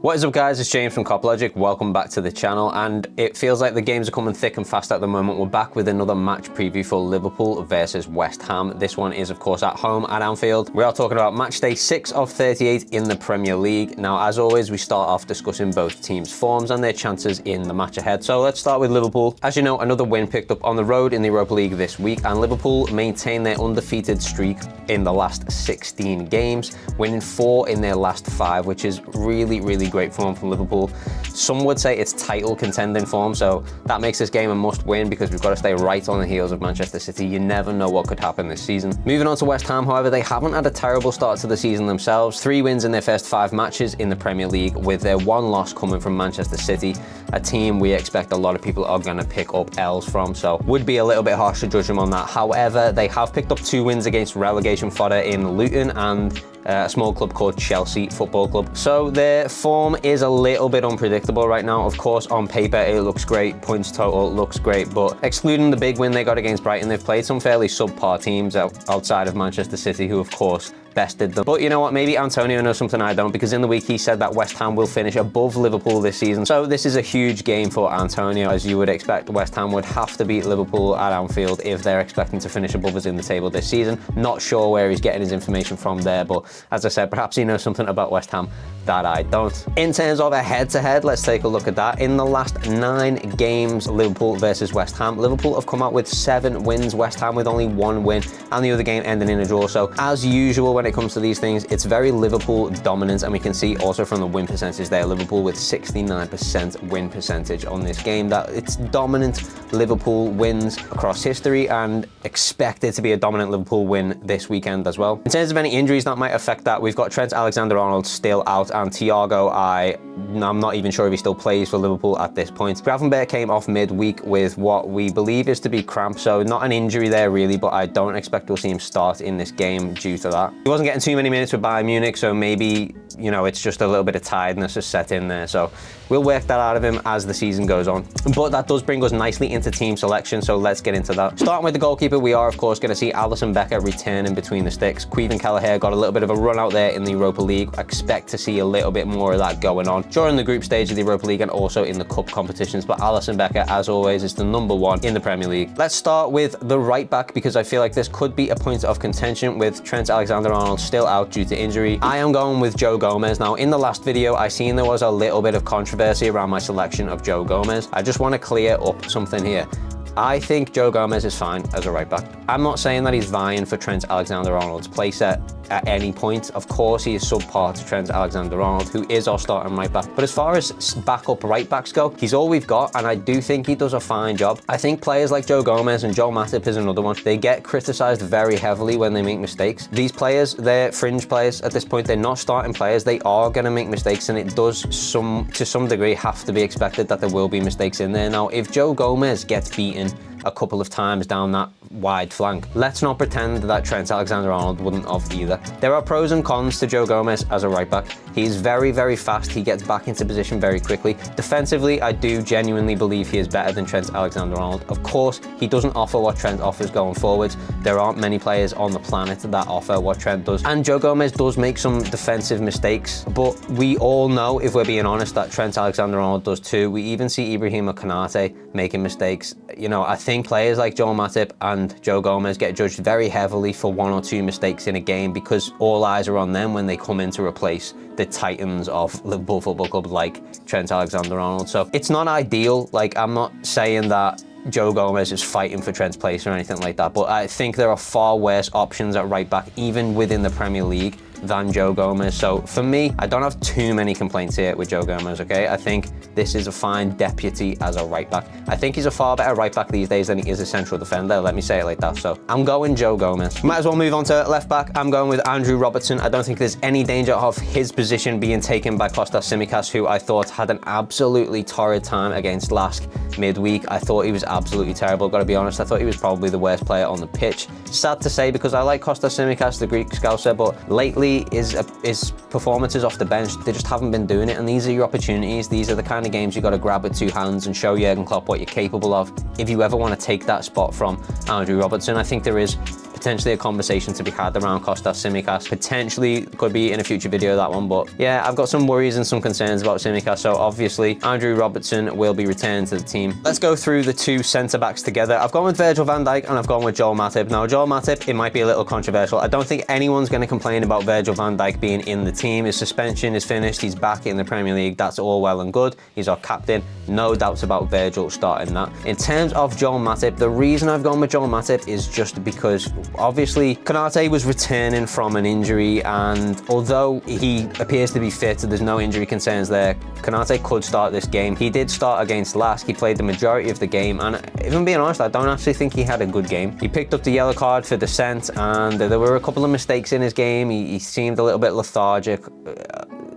What is up guys, it's James from Cop Logic. Welcome back to the channel, and it feels like the games are coming thick and fast at the moment. We're back with another match preview for Liverpool versus West Ham. This one is of course at home at Anfield. We are talking about match day 6 of 38 in the Premier League. Now as always, we start off discussing both teams' forms and their chances in the match ahead. So let's start with Liverpool. As you know, another win picked up on the road in the Europa League this week, and Liverpool maintain their undefeated streak in the last 16 games, winning 4 in their last 5, which is really great form from Liverpool. Some would say it's title contending form, so that makes this game a must win because we've got to stay right on the heels of Manchester City. You never know what could happen this season. Moving on to West Ham, however, they haven't had a terrible start to the season themselves. 3 wins in their first 5 matches in the Premier League, with their 1 loss coming from Manchester City, a team we expect a lot of people are going to pick up L's from, so would be a little bit harsh to judge them on that. However, they have picked up 2 wins against relegation fodder in Luton and a small club called Chelsea Football Club. So their form is a little bit unpredictable right now. Of course, on paper, it looks great. Points total looks great, but excluding the big win they got against Brighton, they've played some fairly subpar teams outside of Manchester City, who of course bested them. But you know what, maybe Antonio knows something I don't, because in the week he said that West Ham will finish above Liverpool this season. So this is a huge game for Antonio. As you would expect, West Ham would have to beat Liverpool at Anfield if they're expecting to finish above us in the table this season. Not sure where he's getting his information from there, but as I said, perhaps he knows something about West Ham that I don't. In terms of a head-to-head, let's take a look at that. In the last 9 games, Liverpool versus West Ham, Liverpool have come out with 7 wins, West Ham with only 1 win, and the other game ending in a draw. So as usual, when it comes to these things, it's very Liverpool dominant, and we can see also from the win percentage there, Liverpool with 69% win percentage on this game, that it's dominant Liverpool wins across history, and expected to be a dominant Liverpool win this weekend as well. In terms of any injuries that might affect that, we've got Trent Alexander-Arnold still out, and Thiago, I'm not even sure if he still plays for Liverpool at this point. Gravenberch came off midweek with what we believe is to be cramp, so not an injury there really, but I don't expect we'll see him start in this game due to that. He wasn't getting too many minutes with Bayern Munich, so maybe, you know, it's just a little bit of tiredness has set in there, so we'll work that out of him as the season goes on. But that does bring us nicely into team selection, so let's get into that. Starting with the goalkeeper, we are of course going to see Alisson Becker returning between the sticks. Caoimhin Kelleher got a little bit of a run out there in the Europa League. I expect to see a little bit more of that going on during the group stage of the Europa League and also in the cup competitions, but Alisson Becker, as always, is the #1 in the Premier League. Let's start with the right back, because I feel like this could be a point of contention with Trent Alexander-Arnold still out due to injury. I am going with Joe Gomez. Now, in the last video, I seen there was a little bit of controversy around my selection of Joe Gomez. I just want to clear up something here. I think Joe Gomez is fine as a right back. I'm not saying that he's vying for Trent Alexander-Arnold's place at any point. Of course, he is subpar to Trent Alexander-Arnold, who is our starting right back. But as far as backup right backs go, he's all we've got, and I do think he does a fine job. I think players like Joe Gomez, and Joel Matip is another one, they get criticised very heavily when they make mistakes. These players, they're fringe players at this point. They're not starting players. They are going to make mistakes, and it does to some degree have to be expected that there will be mistakes in there. Now, if Joe Gomez gets beaten a couple of times down that wide flank, let's not pretend that Trent Alexander-Arnold wouldn't have either. There are pros and cons to Joe Gomez as a right back. He's very fast. He gets back into position very quickly. Defensively, I do genuinely believe he is better than Trent Alexander-Arnold. Of course, he doesn't offer what Trent offers going forwards. There aren't many players on the planet that offer what Trent does. And Joe Gomez does make some defensive mistakes, but we all know, if we're being honest, that Trent Alexander-Arnold does too. We even see Ibrahima Konate making mistakes. You know, I think players like Joel Matip and Joe Gomez get judged very heavily for 1 or 2 mistakes in a game, because all eyes are on them when they come in to replace the titans of Liverpool Football Club like Trent Alexander-Arnold. So it's not ideal. Like, I'm not saying that Joe Gomez is fighting for Trent's place or anything like that, but I think there are far worse options at right back, even within the Premier League, than Joe Gomez. So for me, I don't have too many complaints here with Joe Gomez, okay? I think this is a fine deputy as a right back. I think he's a far better right back these days than he is a central defender, let me say it like that. So I'm going Joe Gomez. Might as well move on to left back. I'm going with Andrew Robertson. I don't think there's any danger of his position being taken by Kostas Tsimikas, who I thought had an absolutely torrid time against Lask midweek. I thought he was absolutely terrible, gotta be honest. I thought he was probably the worst player on the pitch. Sad to say, because I like Kostas Tsimikas, the Greek scouser, but lately his performances off the bench, they just haven't been doing it, and these are your opportunities. These are the kind of games you got to grab with 2 hands and show Jurgen Klopp what you're capable of if you ever want to take that spot from Andrew Robertson. I think there is potentially a conversation to be had around Kostas Tsimikas. Potentially could be in a future video, that one, but yeah, I've got some worries and some concerns about Tsimikas, so obviously Andrew Robertson will be returned to the team. Let's go through the two centre-backs together. I've gone with Virgil van Dijk and I've gone with Joel Matip. Now, Joel Matip, it might be a little controversial. I don't think anyone's going to complain about Virgil van Dijk being in the team. His suspension is finished. He's back in the Premier League. That's all well and good. He's our captain. No doubts about Virgil starting that. In terms of Joel Matip, the reason I've gone with Joel Matip is just because obviously Konate was returning from an injury, and although he appears to be fit, there's no injury concerns there, Konate could start this game. He did start against Lask. He played the majority of the game, and if I'm being honest, I don't actually think he had a good game. He picked up the yellow card for dissent, and there were a couple of mistakes in his game. He seemed a little bit lethargic,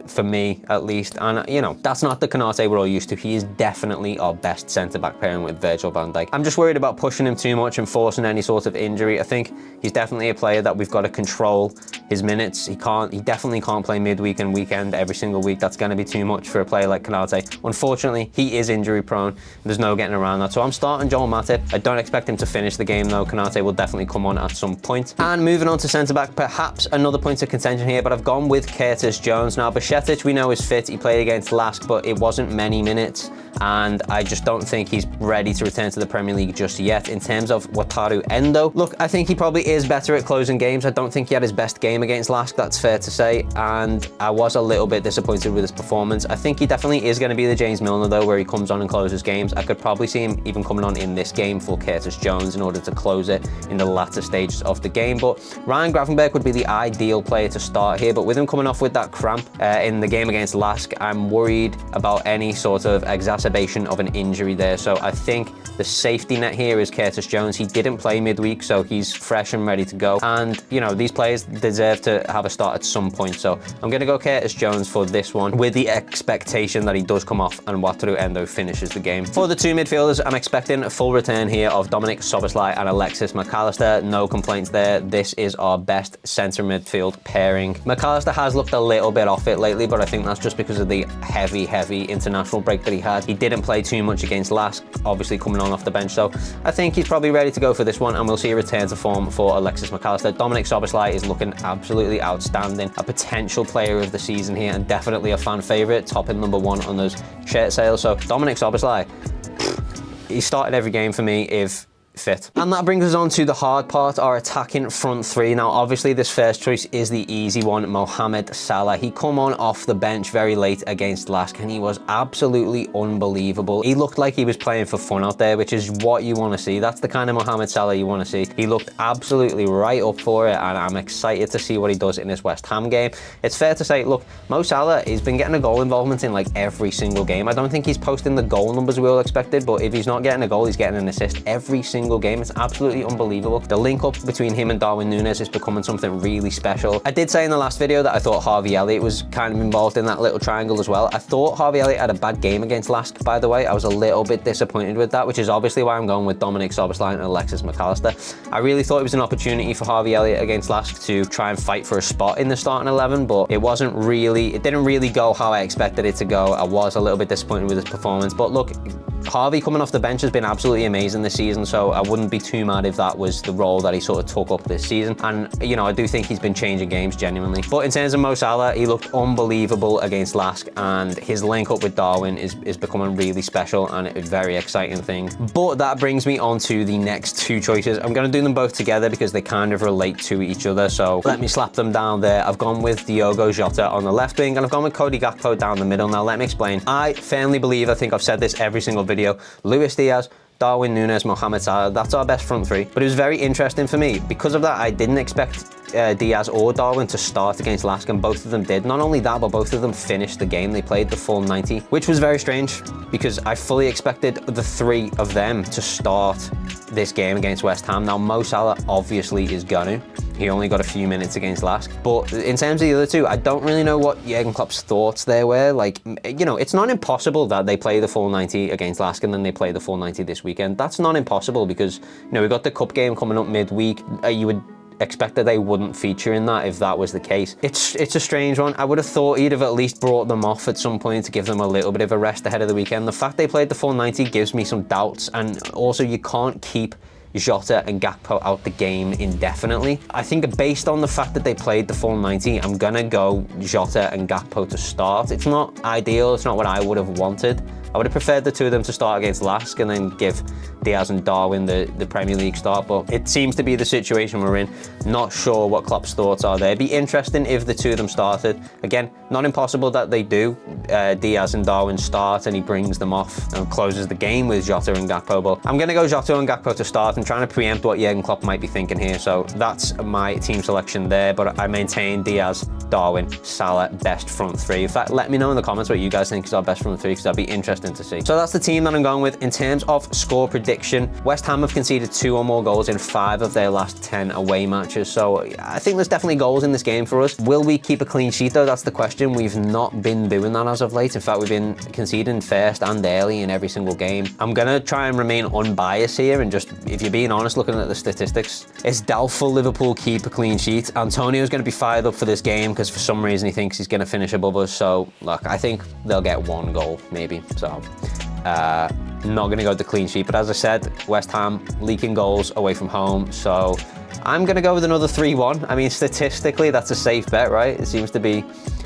for me at least, and you know, that's not the Konate we're all used to. He is definitely our best centre-back pairing with Virgil van Dijk. I'm just worried about pushing him too much and forcing any sort of injury. I think he's definitely a player that we've got to control his minutes. He definitely can't play midweek and weekend every single week. That's going to be too much for a player like Konate. Unfortunately, he is injury prone. There's no getting around that. So I'm starting Joel Matip. I don't expect him to finish the game though. Konate will definitely come on at some point. And moving on to centre-back, perhaps another point of contention here, but I've gone with Curtis Jones. Now, Bajcetic, we know, is fit. He played against Lask, but it wasn't many minutes, and I just don't think he's ready to return to the Premier League just yet. In terms of Wataru Endo, look, I think he probably is better at closing games. I don't think he had his best game against Lask, that's fair to say, and I was a little bit disappointed with his performance. I think he definitely is going to be the James Milner though, where he comes on and closes games. I could probably see him even coming on in this game for Curtis Jones in order to close it in the latter stages of the game. But Ryan Gravenberch would be the ideal player to start here, but with him coming off with that cramp in the game against Lask, I'm worried about any sort of exacerbation of an injury there. So I think the safety net here is Curtis Jones. He didn't play midweek, so he's fresh and ready to go. And, you know, these players deserve to have a start at some point. So I'm going to go Curtis Jones for this one, with the expectation that he does come off and Wataru Endo finishes the game. For the two midfielders, I'm expecting a full return here of Dominik Szoboszlai and Alexis McAllister. No complaints there. This is our best centre midfield pairing. McAllister has looked a little bit off it lately, but I think that's just because of the heavy international break that he had. He didn't play too much against Lask, obviously coming on off the bench, so I think he's probably ready to go for this one, and we'll see a return to form for Alexis McAllister. Dominik Szoboszlai is looking absolutely outstanding, a potential player of the season here, and definitely a fan favourite, topping #1 on those shirt sales. So Dominik Szoboszlai, he started every game for me if fit. And that brings us on to the hard part, our attacking front three. Now, obviously, this first choice is the easy one, Mohamed Salah. He come on off the bench very late against Lask, and he was absolutely unbelievable. He looked like he was playing for fun out there, which is what you want to see. That's the kind of Mohamed Salah you want to see. He looked absolutely right up for it, and I'm excited to see what he does in this West Ham game. It's fair to say, look, Mo Salah, he's been getting a goal involvement in like every single game. I don't think he's posting the goal numbers we all expected, but if he's not getting a goal, he's getting an assist every single game. It's absolutely unbelievable. The link up between him and Darwin Núñez is becoming something really special. I did say in the last video that I thought Harvey Elliott was kind of involved in that little triangle as well. I thought Harvey Elliott had a bad game against Lask, by the way. I was a little bit disappointed with that, which is obviously why I'm going with Dominik Szoboszlai and Alexis McAllister. I really thought it was an opportunity for Harvey Elliott against Lask to try and fight for a spot in the starting 11, but it didn't really go how I expected it to go. I was a little bit disappointed with his performance, but look, Harvey coming off the bench has been absolutely amazing this season, so I wouldn't be too mad if that was the role that he sort of took up this season. And, you know, I do think he's been changing games genuinely. But in terms of Mo Salah, he looked unbelievable against Lask, and his link up with Darwin is becoming really special and a very exciting thing. But that brings me on to the next two choices. I'm going to do them both together because they kind of relate to each other, so let me slap them down there. I've gone with Diogo Jota on the left wing, and I've gone with Cody Gakpo down the middle. Now, let me explain. I firmly believe, I think I've said this every single video, Luis Diaz, Darwin Núñez, Mohamed Salah, that's our best front three. But it was very interesting for me. Because of that, I didn't expect Diaz or Darwin to start against Lask, and both of them did. Not only that, but both of them finished the game. They played the full 90, which was very strange because I fully expected the three of them to start this game against West Ham. Now, Mo Salah obviously is gonna. He only got a few minutes against Lask. But in terms of the other two, I don't really know what Jurgen Klopp's thoughts there were. Like, you know, it's not impossible that they play the full 90 against Lask and then they play the full 90 this weekend. That's not impossible because, you know, we've got the cup game coming up midweek. You would expect that they wouldn't feature in that if that was the case. It's a strange one. I would have thought he'd have at least brought them off at some point to give them a little bit of a rest ahead of the weekend. The fact they played the full 90 gives me some doubts, and also you can't keep Jota and Gakpo out the game indefinitely. I think based on the fact that they played the full 90, I'm gonna go Jota and Gakpo to start. It's not ideal, it's not what I would have wanted. I would have preferred the two of them to start against Lask and then give Diaz and Darwin the Premier League start, but it seems to be the situation we're in. Not sure what Klopp's thoughts are there. It'd be interesting if the two of them started. Again, not impossible that they do. Diaz and Darwin start and he brings them off and closes the game with Jota and Gakpo, but I'm gonna go Jota and Gakpo to start. I'm trying to preempt what Jurgen Klopp might be thinking here, so that's my team selection there, but I maintain Diaz, Darwin, Salah, best front three. In fact, let me know in the comments what you guys think is our best front three, because that'd be interesting to see. So that's the team that I'm going with. In terms of score prediction, West Ham have conceded 2 or more goals in 5 of their last 10 away matches, so I think there's definitely goals in this game for us. Will we keep a clean sheet though? That's the question. We've not been doing that as of late. In fact, we've been conceding first and early in every single game. I'm gonna try and remain unbiased here and just, if you're being honest, looking at the statistics, it's doubtful Liverpool keep a clean sheet. Antonio's gonna be fired up for this game because for some reason he thinks he's gonna finish above us, so look, I think they'll get 1 goal maybe, so not going to go with the clean sheet, but as I said, West Ham leaking goals away from home, so I'm going to go with another 3-1. I mean, statistically, that's a safe bet, right? It seems to be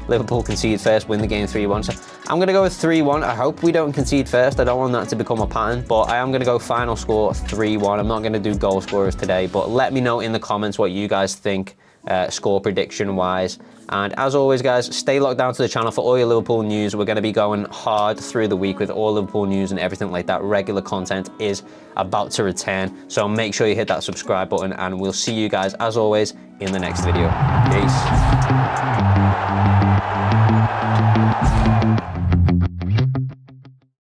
Liverpool concede first, win the game 3-1, so I'm going to go with 3-1. I hope we don't concede first. I don't want that to become a pattern, but I am going to go final score 3-1. I'm not going to do goal scorers today, but let me know in the comments what you guys think score prediction wise. And as always, guys, stay locked down to the channel for all your Liverpool news. We're going to be going hard through the week with all Liverpool news and everything like that. Regular content is about to return, so make sure you hit that subscribe button, and we'll see you guys, as always, in the next video. Peace.